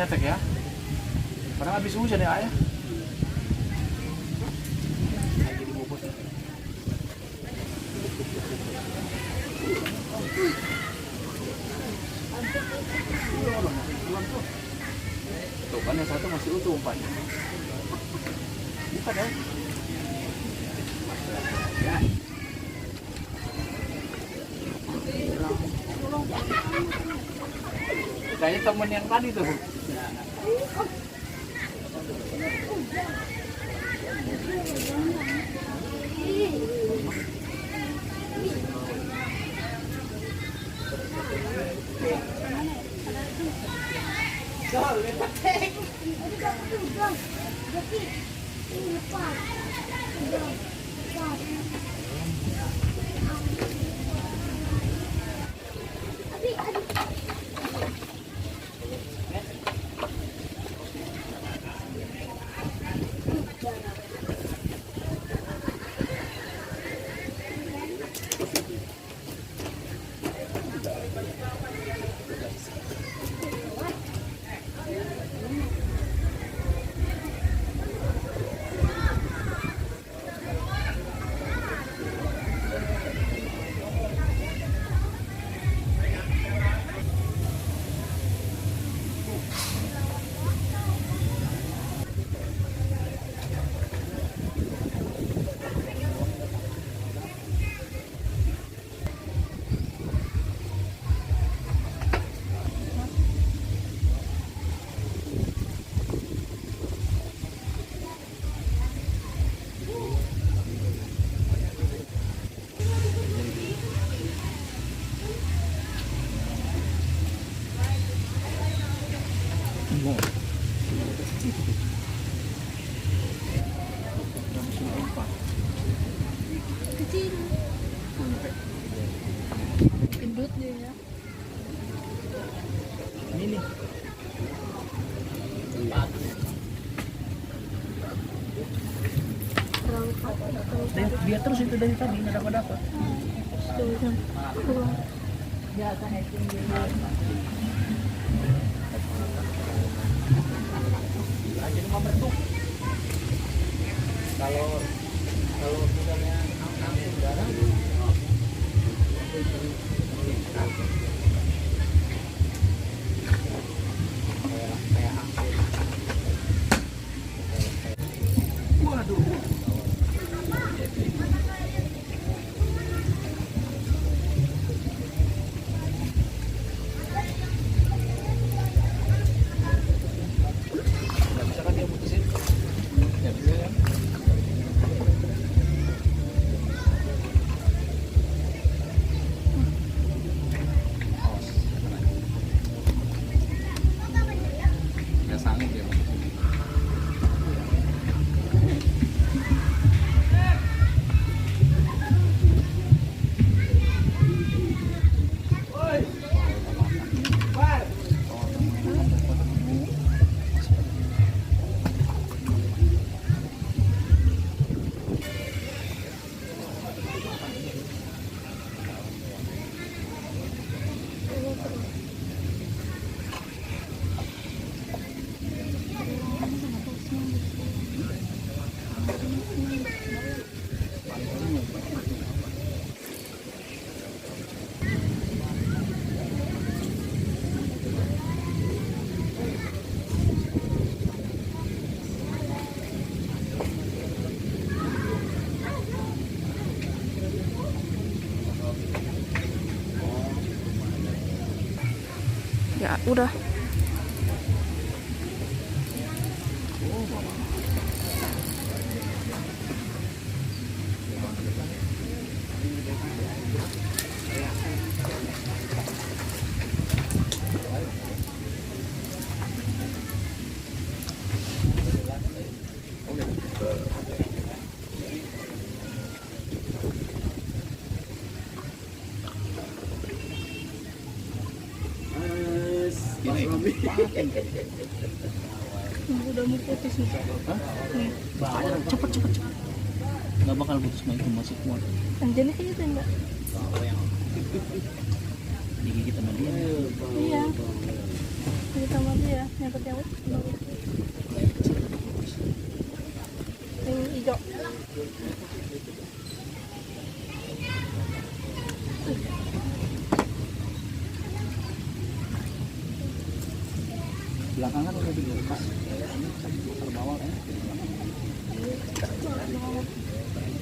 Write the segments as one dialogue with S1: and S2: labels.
S1: cetek ya. Padahal habis hujan ya ayah. Lagi dibobot. Tuh kan yang satu masih utuh umpannya. Bukan ya? Ya. Kayaknya temen yang tadi tuh.
S2: Kecil. Gendut dia ya.
S1: Ini. Dia terus itu dari tadi nggak dapat. Jadi membentuk. Kalau misalnya angin darah kayak angin. Waduh. Nggak bisa kan dia putusin? Nggak bisa kan? Nggak sanggup ya, Bang.
S2: Ya udah. Udah mau putus nih.
S1: Hah?
S2: Nih.
S1: Cepet. Nggak bakal putus, itu masih kuat.
S2: Anjani kayaknya tuh enggak.
S1: Digigit sama dia.
S2: Iya. Ini tambah tuh ya, yang terjawab. Yang hijau.
S1: Belakangan udah dibuka. Kalau bawah kan.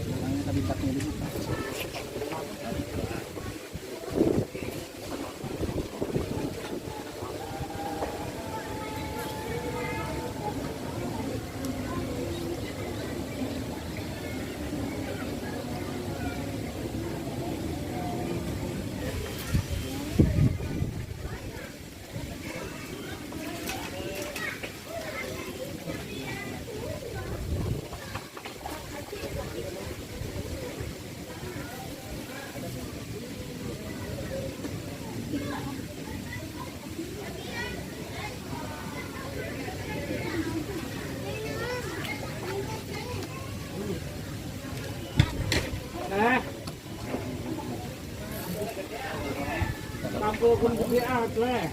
S1: Belakangnya tadi taknya dibuka.
S3: Mampu pun bukti out lah.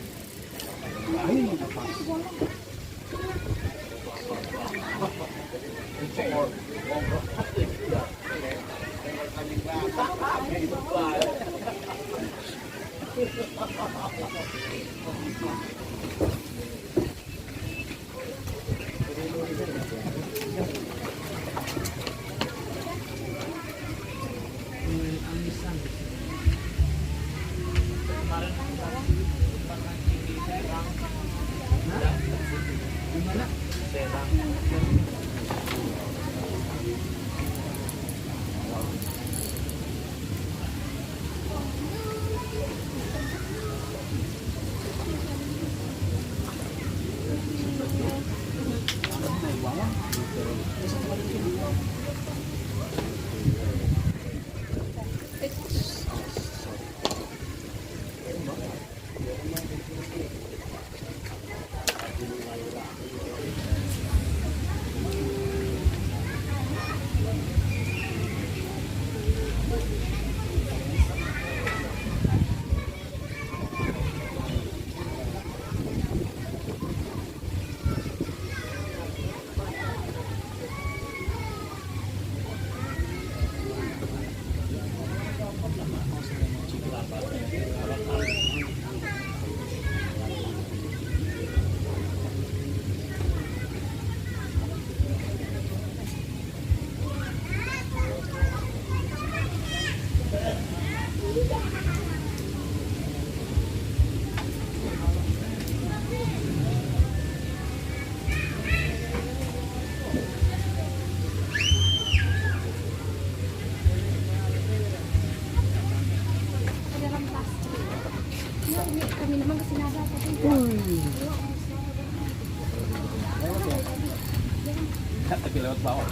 S1: Tapi lewat bawah.